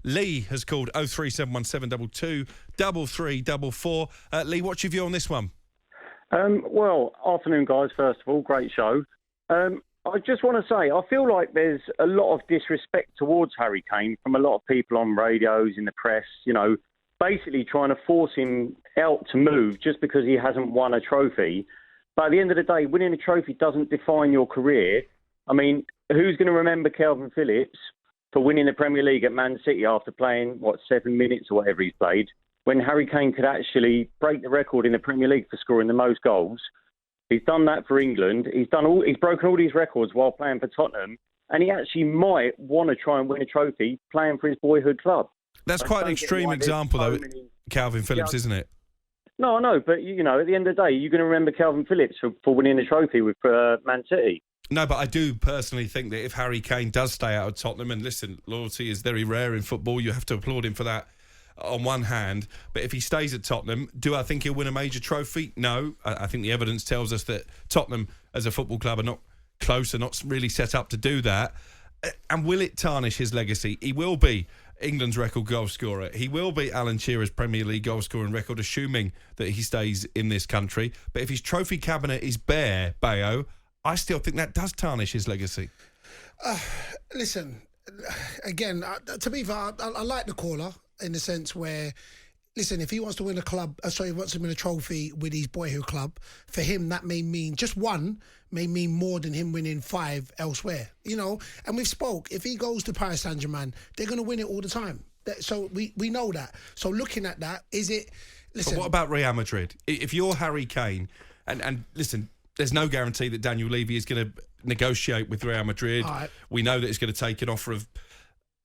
Lee has called 0371722 3344. Lee, what's your view on this one? Well, afternoon, guys. First of all, great show. I just want to say, I feel like there's a lot of disrespect towards Harry Kane from a lot of people on radios, in the press, you know, basically trying to force him out to move just because he hasn't won a trophy. But at the end of the day, winning a trophy doesn't define your career. I mean, who's going to remember Calvin Phillips for winning the Premier League at Man City after playing, 7 minutes or whatever he's played, when Harry Kane could actually break the record in the Premier League for scoring the most goals? He's done that for England. He's broken all these records while playing for Tottenham, and he actually might want to try and win a trophy playing for his boyhood club. That's quite an extreme example, though, Calvin Phillips, isn't it? No, I know, but, you know, at the end of the day, you're going to remember Calvin Phillips for winning the trophy with Man City. No, but I do personally think that if Harry Kane does stay out of Tottenham, and listen, loyalty is very rare in football, you have to applaud him for that on one hand, but if he stays at Tottenham, do I think he'll win a major trophy? No. I think the evidence tells us that Tottenham as a football club are not close, are not really set up to do that. And will it tarnish his legacy? He will be England's record goal scorer. He will be Alan Shearer's Premier League goal scoring record, assuming that he stays in this country. But if his trophy cabinet is bare, Bayo, I still think that does tarnish his legacy. Listen, again, to be fair, I like the caller in the sense where, listen, if he wants to win wants to win a trophy with his boyhood club, for him that may mean just one, may mean more than him winning 5 elsewhere, you know. And we've spoke, if he goes to Paris Saint-Germain, they're going to win it all the time. So we know that. So looking at that, is it... Listen, but what about Real Madrid? If you're Harry Kane, and listen, there's no guarantee that Daniel Levy is going to negotiate with Real Madrid. Right. We know that it's going to take an offer of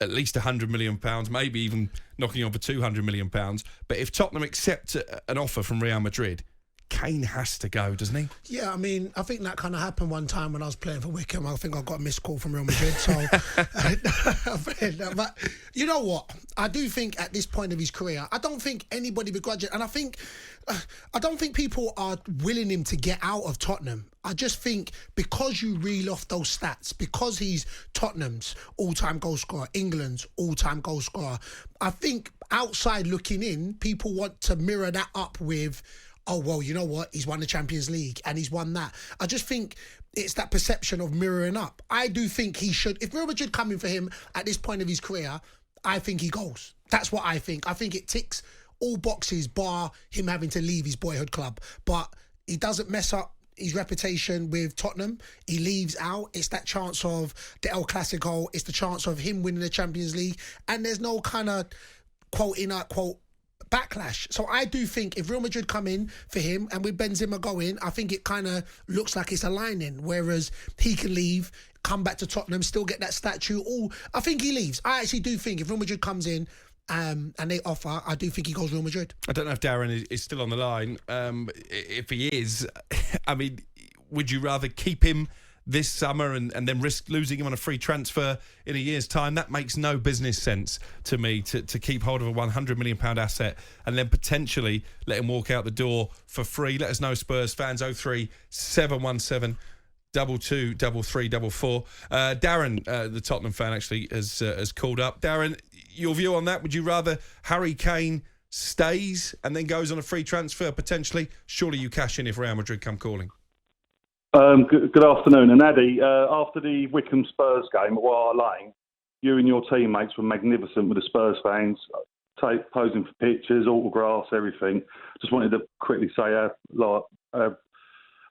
at least £100 million, maybe even knocking on for £200 million. But if Tottenham accept an offer from Real Madrid, Kane has to go, doesn't he? Yeah, I mean, I think that kind of happened one time when I was playing for Wickham. I think I got a missed call from Real Madrid. So, but you know what? I do think at this point of his career, I don't think anybody begrudges, and I don't think people are willing him to get out of Tottenham. I just think because you reel off those stats, because he's Tottenham's all-time goal scorer, England's all-time goal scorer, I think outside looking in, people want to mirror that up with, oh, well, you know what? He's won the Champions League and he's won that. I just think it's that perception of mirroring up. I do think he should. If Real Madrid come in for him at this point of his career, I think he goes. That's what I think. I think it ticks all boxes bar him having to leave his boyhood club. But he doesn't mess up his reputation with Tottenham. He leaves out. It's that chance of the El Clasico. It's the chance of him winning the Champions League. And there's no kind of quote backlash. So I do think if Real Madrid come in for him and with Benzema going, I think it kind of looks like it's aligning. Whereas he can leave, come back to Tottenham, still get that statue. I think he leaves. I actually do think if Real Madrid comes in and they offer, I do think he goes Real Madrid. I don't know if Darren is still on the line. If he is, I mean, would you rather keep him this summer and then risk losing him on a free transfer in a year's time? That makes no business sense to me, to keep hold of a £100 million asset and then potentially let him walk out the door for free. Let us know, Spurs fans. 03717 223344. Darren, the Tottenham fan, actually has called up. Darren, your view on that? Would you rather Harry Kane stays and then goes on a free transfer potentially? Surely you cash in if Real Madrid come calling. Good afternoon. And Addy, after the Wickham Spurs game at White Hart Lane, you and your teammates were magnificent with the Spurs fans, posing for pictures, autographs, everything. Just wanted to quickly say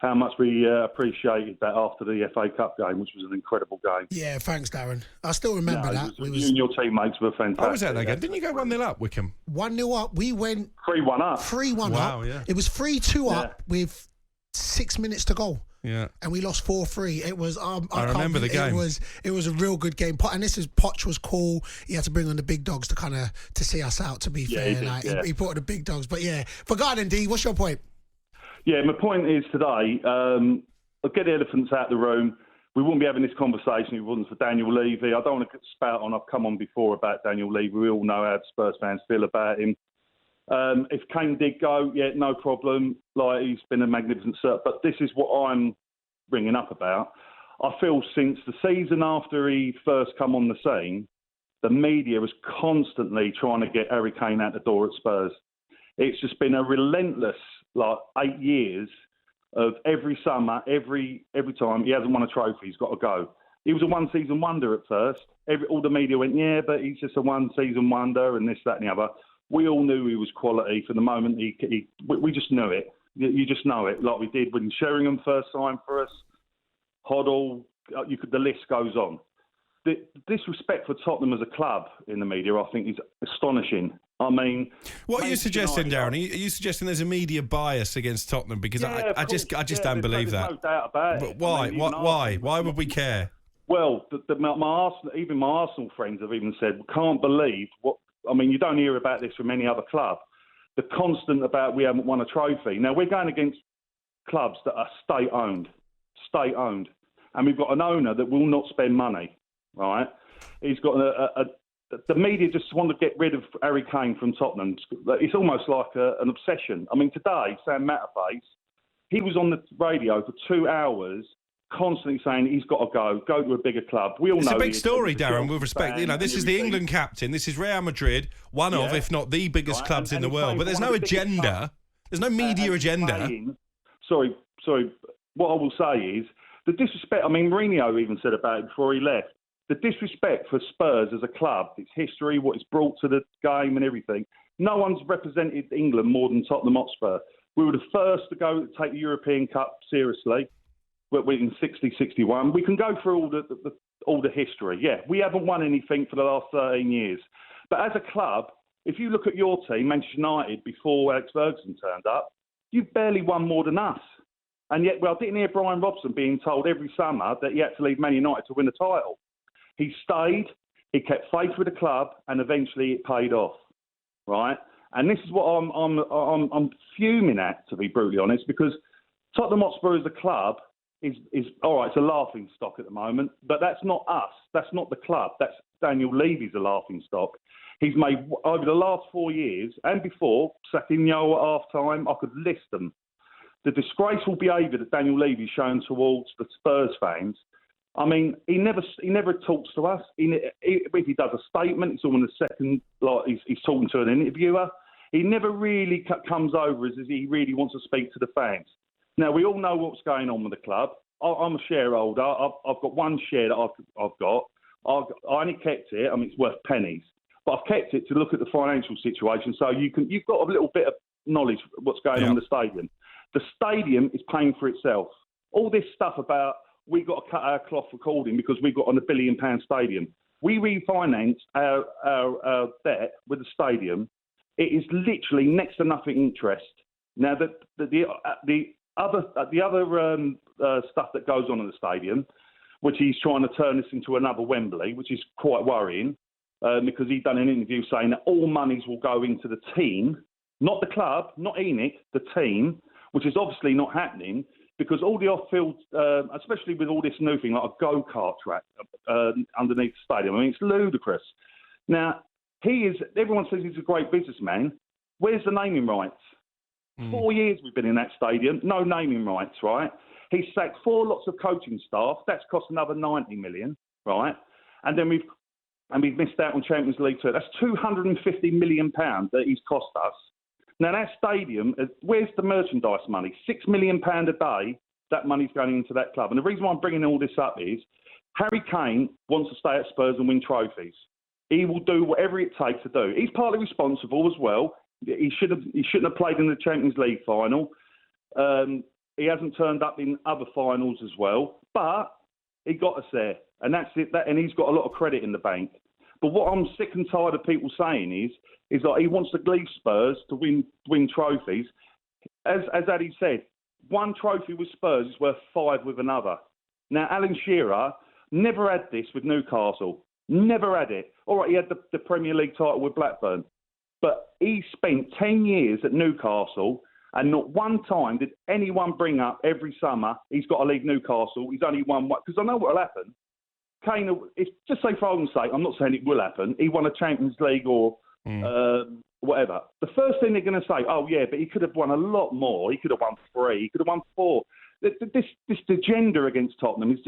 how much we appreciated that after the FA Cup game, which was an incredible game. Yeah, thanks, Darren. I still remember that. You and your teammates were fantastic. I was at that game. Didn't you go 1-0 up, Wickham? 1-0 up. We went 3-1 up. 3-1 wow, up. Yeah. It was 3-2 up with 6 minutes to go. Yeah, and we lost 4-3. It was I remember the game. It was a real good game. And Poch was cool. He had to bring on the big dogs to see us out. To be fair, he brought the big dogs. But yeah, for Garden D, what's your point? Yeah, my point is today, I'll get the elephants out of the room. We wouldn't be having this conversation if it wasn't for Daniel Levy. I don't want to spout on. I've come on before about Daniel Levy. We all know how Spurs fans feel about him. If Kane did go, yeah, no problem. Like, he's been a magnificent cert. But this is what I'm bringing up about. I feel since the season after he first come on the scene, the media was constantly trying to get Harry Kane out the door at Spurs. It's just been a relentless, 8 years of every summer, every time he hasn't won a trophy, he's got to go. He was a one-season wonder at first. All the media went, yeah, but he's just a one-season wonder and this, that and the other. We all knew he was quality from the moment we just knew it. You just know it, like we did when Sheringham first signed for us, Hoddle, the list goes on. The disrespect for Tottenham as a club in the media, I think, is astonishing. I mean, what are you suggesting, Darren? Are you suggesting there's a media bias against Tottenham? Because I just don't believe that. No doubt about it. But why? Why? Why would we care? Well, my Arsenal friends have even said, we can't believe what. I mean, you don't hear about this from any other club. The constant about we haven't won a trophy. Now we're going against clubs that are state-owned, and we've got an owner that will not spend money. Right? He's got the media just want to get rid of Harry Kane from Tottenham. It's almost like an obsession. I mean, today, Sam Matterface, he was on the radio for 2 hours constantly saying he's got to go to a bigger club. We all know it's a big story, Darren, with respect. This is the England captain. This is Real Madrid, one of, if not the biggest clubs in the world. But there's no agenda. There's no media agenda. Sorry. What I will say is the disrespect. I mean, Mourinho even said about it before he left. The disrespect for Spurs as a club, its history, what it's brought to the game and everything. No one's represented England more than Tottenham Hotspur. We were the first to take the European Cup seriously. In 60, 61. We can go through all the history. Yeah, we haven't won anything for the last 13 years. But as a club, if you look at your team, Manchester United, before Alex Ferguson turned up, you've barely won more than us. And yet, I didn't hear Brian Robson being told every summer that he had to leave Man United to win the title. He stayed, he kept faith with the club, and eventually it paid off, right? And this is what I'm fuming at, to be brutally honest, because Tottenham Hotspur as a club is all right. It's a laughing stock at the moment, but that's not us. That's not the club. That's Daniel Levy's a laughing stock. He's made over the last 4 years and before sacking Yo at half time. I could list them. The disgraceful behaviour that Daniel Levy's shown towards the Spurs fans. I mean, he never talks to us. If he does a statement, it's almost a second, like he's talking to an interviewer. He never really comes over as he really wants to speak to the fans. Now, we all know what's going on with the club. I'm a shareholder. I've got one share that I've got. I only kept it. I mean, it's worth pennies. But I've kept it to look at the financial situation. So you've got a little bit of knowledge of what's going on in the stadium. The stadium is paying for itself. All this stuff about we've got to cut our cloth recording because we've got on $1 billion stadium. We refinanced our debt with the stadium. It is literally next to nothing interest. Now, the other stuff that goes on in the stadium, which he's trying to turn this into another Wembley, which is quite worrying, because he's done an interview saying that all monies will go into the team, not the club, not Enik, the team, which is obviously not happening because all the off-field, especially with all this new thing like a go-kart track underneath the stadium, I mean, it's ludicrous. Now, everyone says he's a great businessman. Where's the naming rights? 4 years we've been in that stadium, no naming rights, right? He's sacked 4 lots of coaching staff. That's cost another 90 million, right? And then we've missed out on Champions League too. That's 250 million pounds that he's cost us. Now that stadium, where's the merchandise money? £6 million a day. That money's going into that club. And the reason why I'm bringing all this up is Harry Kane wants to stay at Spurs and win trophies. He will do whatever it takes to do. He's partly responsible as well. He shouldn't have played in the Champions League final. He hasn't turned up in other finals as well, but he got us there, and that's it. And he's got a lot of credit in the bank. But what I'm sick and tired of people saying is that he wants to leave Spurs to win trophies. As Addy said, 1 trophy with Spurs is worth 5 with another. Now, Alan Shearer never had this with Newcastle. Never had it. All right, he had the Premier League title with Blackburn. But he spent 10 years at Newcastle and not one time did anyone bring up every summer he's got to leave Newcastle. He's only won one. Because I know what will happen. Kane, just say for argument's sake, I'm not saying it will happen. He won a Champions League or whatever. The first thing they're going to say, oh, yeah, but he could have won a lot more. He could have won 3. He could have won 4. This agenda against Tottenham is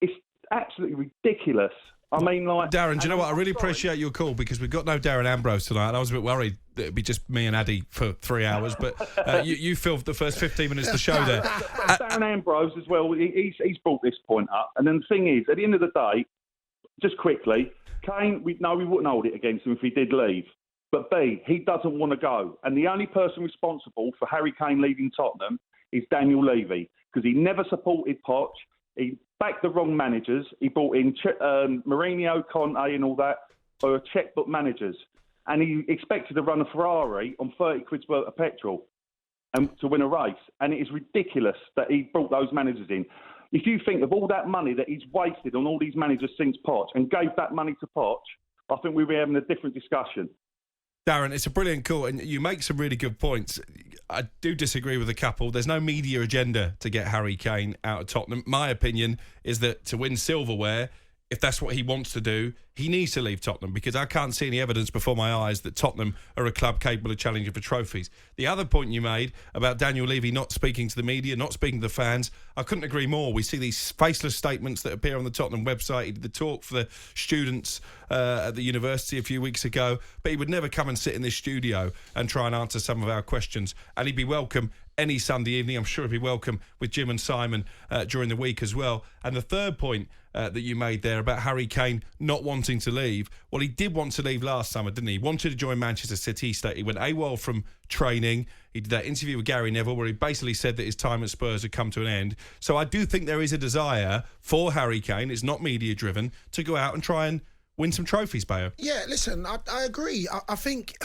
it's absolutely ridiculous. I mean, like... Darren, do you know what? I really appreciate your call because we've got no Darren Ambrose tonight, and I was a bit worried that it'd be just me and Addy for 3 hours, but you filled the first 15 minutes of the show there. Darren Ambrose as well, he's brought this point up. And then the thing is, at the end of the day, just quickly, Kane, we wouldn't hold it against him if he did leave. But B, he doesn't want to go. And the only person responsible for Harry Kane leaving Tottenham is Daniel Levy, because he never supported Poch. He backed the wrong managers. He brought in Mourinho, Conte and all that for checkbook managers. And he expected to run a Ferrari on 30 quid's worth of petrol and to win a race. And it is ridiculous that he brought those managers in. If you think of all that money that he's wasted on all these managers since Poch and gave that money to Poch, I think we'd be having a different discussion. Darren, it's a brilliant call, and you make some really good points. I do disagree with a couple. There's no media agenda to get Harry Kane out of Tottenham. My opinion is that to win silverware, if that's what he wants to do, he needs to leave Tottenham, because I can't see any evidence before my eyes that Tottenham are a club capable of challenging for trophies. The other point you made about Daniel Levy not speaking to the media, not speaking to the fans, I couldn't agree more. We see these faceless statements that appear on the Tottenham website. He did the talk for the students at the university a few weeks ago, but he would never come and sit in this studio and try and answer some of our questions. And he'd be welcome any Sunday evening. I'm sure he'd be welcome with Jim and Simon during the week as well. And the third point that you made there about Harry Kane not wanting to leave, well, he did want to leave last summer, didn't he? He wanted to join Manchester City. He went AWOL from training. He did that interview with Gary Neville where he basically said that his time at Spurs had come to an end. So I do think there is a desire for Harry Kane, it's not media driven, to go out and try and win some trophies, Bayo. Yeah, listen, I agree. I think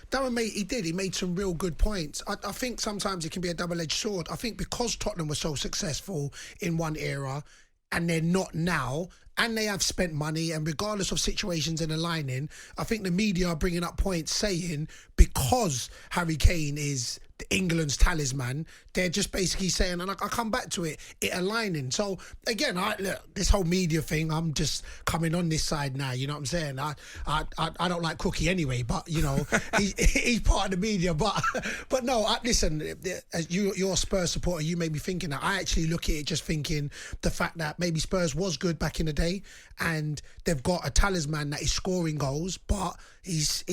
Darren, he made some real good points. I think sometimes it can be a double-edged sword. I think because Tottenham was so successful in one era and they're not now, and they have spent money, and regardless of situations in aligning, I think the media are bringing up points saying because Harry Kane is England's talisman, they're just basically saying, and I come back to it aligning. So again, look, this whole media thing, I'm just coming on this side now. You know what I'm saying? I don't like Cookie anyway, but you know he's part of the media. But no, listen, as you're a Spurs supporter, you made me thinking that. I actually look at it just thinking the fact that maybe Spurs was good back in the day, and they've got a talisman that is scoring goals, but his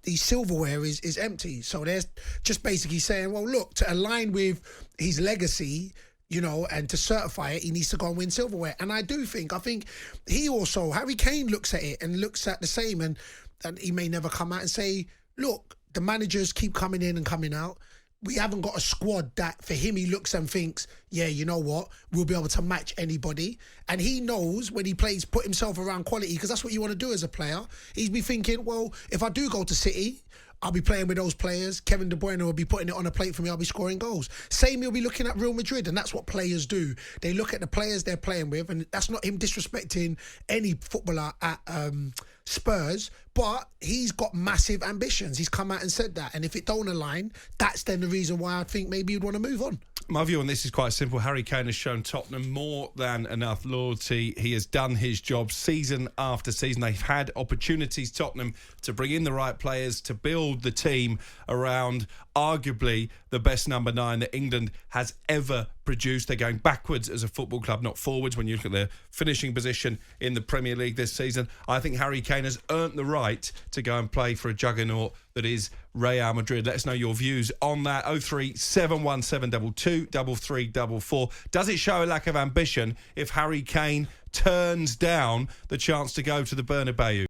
silverware is empty. So they're just basically saying, well, look, to align with his legacy, you know, and to certify it, he needs to go and win silverware. And I think he also, Harry Kane looks at it and looks at the same, and he may never come out and say, look, the managers keep coming in and coming out. We haven't got a squad that, for him, he looks and thinks, yeah, you know what, we'll be able to match anybody. And he knows when he plays, put himself around quality, because that's what you want to do as a player. He'd be thinking, well, if I do go to City, I'll be playing with those players. Kevin De Bruyne will be putting it on a plate for me. I'll be scoring goals. Same, he'll be looking at Real Madrid, and that's what players do. They look at the players they're playing with, and that's not him disrespecting any footballer at Spurs, but he's got massive ambitions. He's come out and said that, and if it don't align, that's then the reason why I think maybe he'd want to move on. My view on this is quite simple. Harry Kane has shown Tottenham more than enough loyalty. He has done his job season after season. They've had opportunities, Tottenham, to bring in the right players, to build the team around arguably the best number 9 that England has ever produced. They're going backwards as a football club, not forwards, when you look at their finishing position in the Premier League this season. I think Harry Kane has earned the right to go and play for a juggernaut that is Real Madrid. Let us know your views on that. 0371722 3344. Does it show a lack of ambition if Harry Kane turns down the chance to go to the Bernabeu?